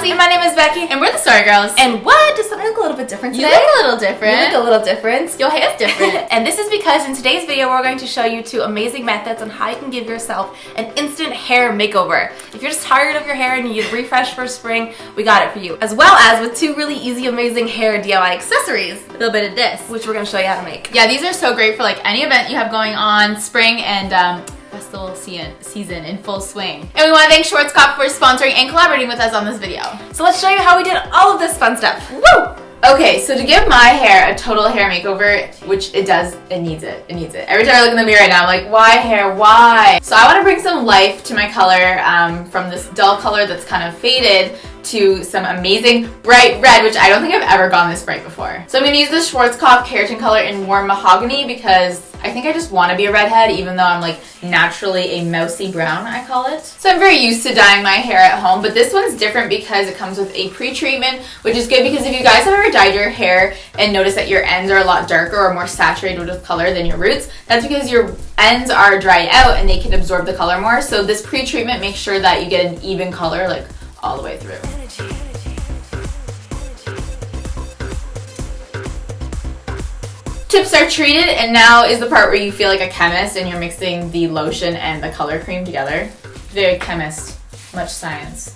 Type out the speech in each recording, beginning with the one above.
Kelsey. And my name is Becky. And we're the Sorry Girls. And what? Does something look a little bit different today? You look a little different. You look a little different. Your hair's different. And this is because in today's video, we're going to show you 2 amazing methods on how you can give yourself an instant hair makeover. If you're just tired of your hair and you need a refresh for spring, we got it for you. As well as with 2 really easy, amazing hair DIY accessories. A little bit of this. Which we're going to show you how to make. Yeah, these are so great for like any event you have going on, spring and festival season in full swing. And we want to thank Schwarzkopf for sponsoring and collaborating with us on this video. So let's show you how we did all of this fun stuff. Woo! Okay, so to give my hair a total hair makeover, which it does, it needs it. Every time I look in the mirror right now, I'm like, why hair, why? So I want to bring some life to my color from this dull color that's kind of faded to some amazing bright red, which I don't think I've ever gone this bright before. So I'm going to use the Schwarzkopf Keratin color in warm mahogany because I think I just want to be a redhead even though I'm like naturally a mousy brown, I call it. So I'm very used to dyeing my hair at home, but this one's different because it comes with a pre-treatment, which is good because if you guys have ever dyed your hair and noticed that your ends are a lot darker or more saturated with color than your roots, that's because your ends are dry out and they can absorb the color more. So this pre-treatment makes sure that you get an even color like all the way through. Tips are treated, and now is the part where you feel like a chemist and you're mixing the lotion and the color cream together. Very chemist, much science.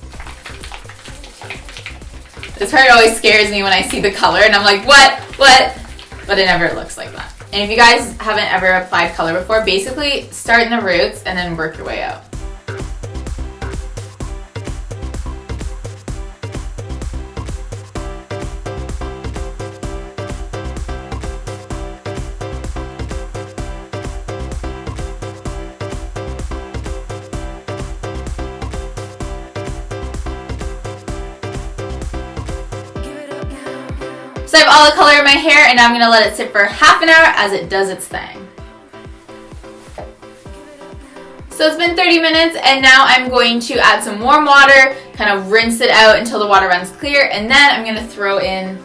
This part always scares me when I see the color and I'm like, what? But it never looks like that. And if you guys haven't ever applied color before, basically start in the roots and then work your way out. So I have all the color in my hair and now I'm going to let it sit for half an hour as it does its thing. So it's been 30 minutes and now I'm going to add some warm water, kind of rinse it out until the water runs clear, and then I'm going to throw in,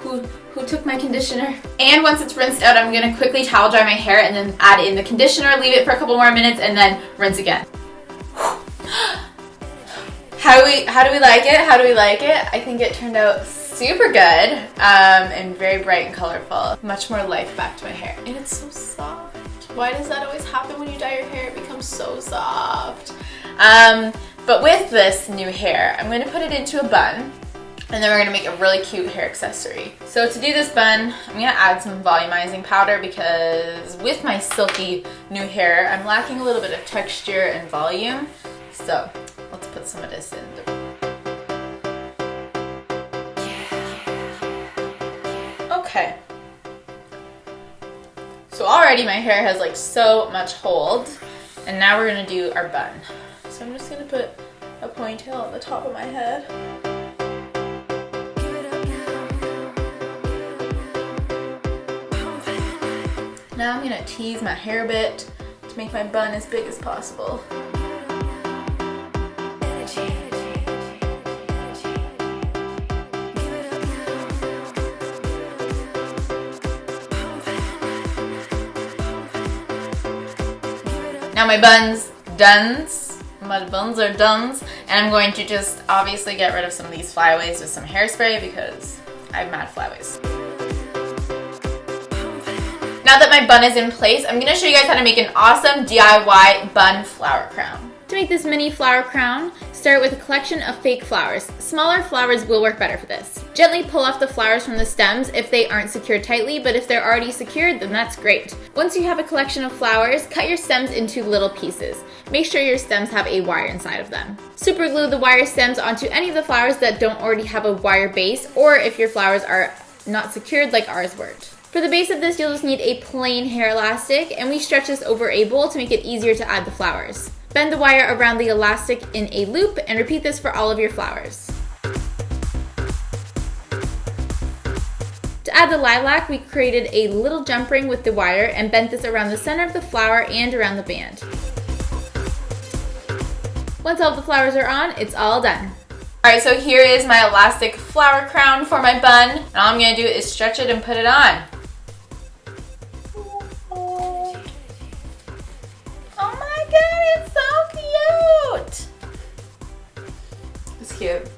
who took my conditioner? And once it's rinsed out, I'm going to quickly towel dry my hair and then add in the conditioner, leave it for a couple more minutes, and then rinse again. How do we like it? How do we like it? I think it turned out super good and very bright and colorful. Much more life back to my hair. And it's so soft. Why does that always happen when you dye your hair? It becomes so soft. But with this new hair, I'm going to put it into a bun. And then we're going to make a really cute hair accessory. So to do this bun, I'm going to add some volumizing powder because with my silky new hair, I'm lacking a little bit of texture and volume. So let's put some of this in. Okay. So already my hair has like so much hold, and now we're gonna do our bun. So I'm just gonna put a ponytail on the top of my head. Now I'm gonna tease my hair a bit to make my bun as big as possible. Now my bun's done. My buns are done, and I'm going to just obviously get rid of some of these flyaways with some hairspray because I have mad flyaways. Now that my bun is in place, I'm going to show you guys how to make an awesome DIY bun flower crown. To make this mini flower crown, start with a collection of fake flowers. Smaller flowers will work better for this. Gently pull off the flowers from the stems if they aren't secured tightly, but if they're already secured, then that's great. Once you have a collection of flowers, cut your stems into little pieces. Make sure your stems have a wire inside of them. Super glue the wire stems onto any of the flowers that don't already have a wire base, or if your flowers are not secured like ours weren't. For the base of this, you'll just need a plain hair elastic, and we stretch this over a bowl to make it easier to add the flowers. Bend the wire around the elastic in a loop and repeat this for all of your flowers. To add the lilac, we created a little jump ring with the wire and bent this around the center of the flower and around the band. Once all the flowers are on, it's all done. Alright, so here is my elastic flower crown for my bun. And all I'm going to do is stretch it and put it on. Oh my god, it's so cute! It's cute.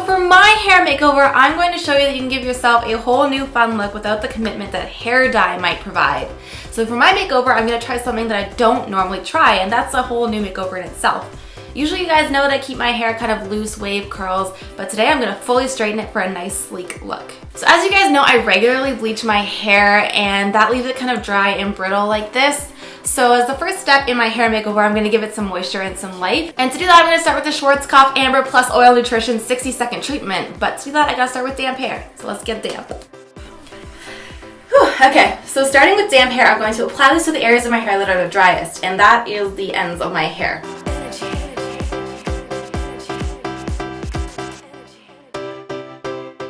for my hair makeover, I'm going to show you that you can give yourself a whole new fun look without the commitment that hair dye might provide. So for my makeover, I'm going to try something that I don't normally try, and that's a whole new makeover in itself. Usually you guys know that I keep my hair kind of loose wave curls, but today I'm going to fully straighten it for a nice sleek look. So as you guys know, I regularly bleach my hair, and that leaves it kind of dry and brittle like this. So as the first step in my hair makeover, I'm going to give it some moisture and some life. And to do that, I'm going to start with the Schwarzkopf Amber Plus Oil Nutrition 60-second treatment. But to do that, I got to start with damp hair. So let's get damp. Whew, okay, so starting with damp hair, I'm going to apply this to the areas of my hair that are the driest, and that is the ends of my hair.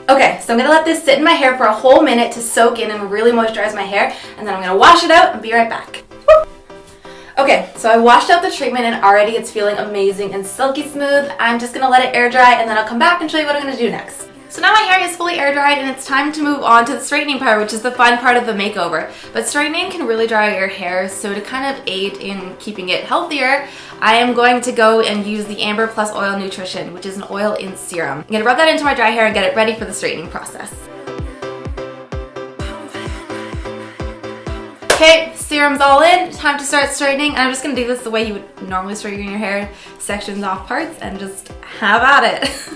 Okay, so I'm going to let this sit in my hair for a whole minute to soak in and really moisturize my hair, and then I'm going to wash it out and be right back. Woo! Okay, so I washed out the treatment and already it's feeling amazing and silky smooth. I'm just going to let it air dry and then I'll come back and show you what I'm going to do next. So now my hair is fully air dried and it's time to move on to the straightening part, which is the fun part of the makeover. But straightening can really dry out your hair, so to kind of aid in keeping it healthier, I am going to go and use the Amber Plus Oil Nutrition, which is an oil in serum. I'm going to rub that into my dry hair and get it ready for the straightening process. Okay, serum's all in, time to start straightening. And I'm just going to do this the way you would normally straighten your hair, sections off parts, and just have at it.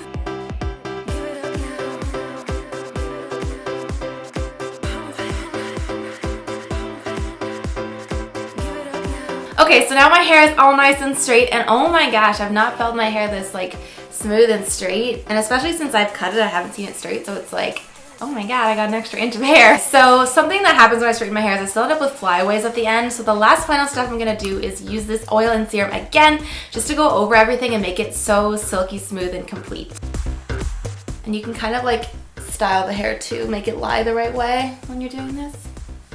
Okay, so now my hair is all nice and straight, and oh my gosh, I've not felt my hair this like smooth and straight, and especially since I've cut it, I haven't seen it straight, so it's like, oh my god, I got an extra inch of hair. So something that happens when I straighten my hair is I still end up with flyaways at the end, so the last final step I'm going to do is use this oil and serum again, just to go over everything and make it so silky smooth and complete. And you can kind of like style the hair too, make it lie the right way when you're doing this.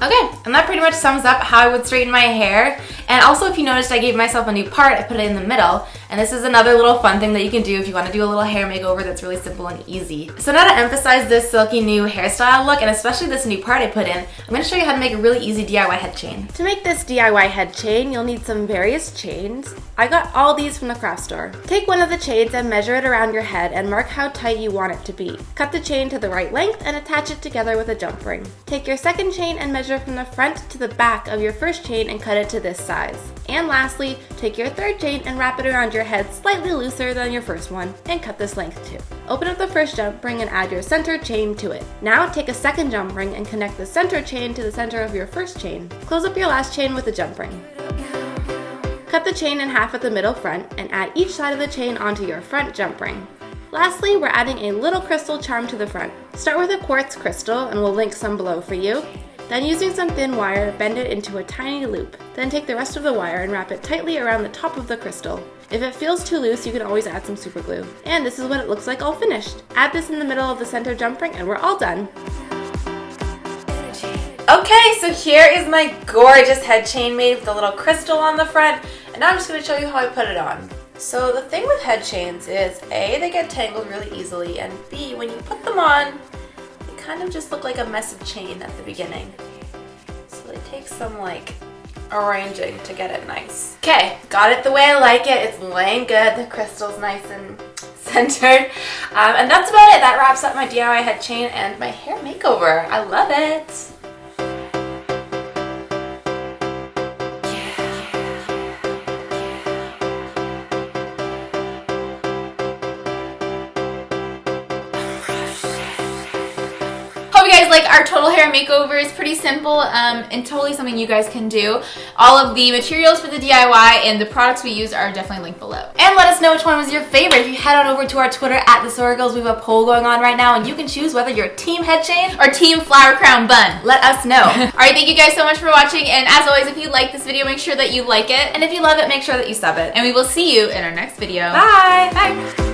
Okay, and that pretty much sums up how I would straighten my hair. And also, if you noticed, I gave myself a new part. I put it in the middle, and this is another little fun thing that you can do if you want to do a little hair makeover that's really simple and easy. So now to emphasize this silky new hairstyle look, and especially this new part I put in, I'm going to show you how to make a really easy DIY head chain. To make this DIY head chain, you'll need some various chains. I got all these from the craft store. Take one of the chains and measure it around your head and mark how tight you want it to be. Cut the chain to the right length and attach it together with a jump ring. Take your second chain and measure from the front to the back of your first chain and cut it to this size. And lastly, take your third chain and wrap it around your head slightly looser than your first one and cut this length too. Open up the first jump ring and add your center chain to it. Now take a second jump ring and connect the center chain to the center of your first chain. Close up your last chain with a jump ring. Cut the chain in half at the middle front and add each side of the chain onto your front jump ring. Lastly, we're adding a little crystal charm to the front. Start with a quartz crystal, and we'll link some below for you. Then using some thin wire, bend it into a tiny loop. Then take the rest of the wire and wrap it tightly around the top of the crystal. If it feels too loose, you can always add some super glue. And this is what it looks like all finished. Add this in the middle of the center jump ring and we're all done. Okay, so here is my gorgeous head chain made with a little crystal on the front, and now I'm just going to show you how I put it on. So the thing with head chains is A, they get tangled really easily, and B, when you put them on, they kind of just look like a mess of chain at the beginning. So it takes some like arranging to get it nice. Okay, got it the way I like it. It's laying good, the crystal's nice and centered. And that's about it. That wraps up my DIY head chain and my hair makeover. I love it. You guys like our total hair makeover. Is pretty simple and totally something you guys can do. All of the materials for the DIY and the products we use are definitely linked below. And let us know which one was your favorite. If you head on over to our Twitter at TheSorryGirls, we have a poll going on right now and you can choose whether you're team head chain or team flower crown bun. Let us know. Alright, thank you guys so much for watching, and as always, if you like this video, make sure that you like it, and if you love it, make sure that you sub it. And we will see you in our next video. Bye! Bye!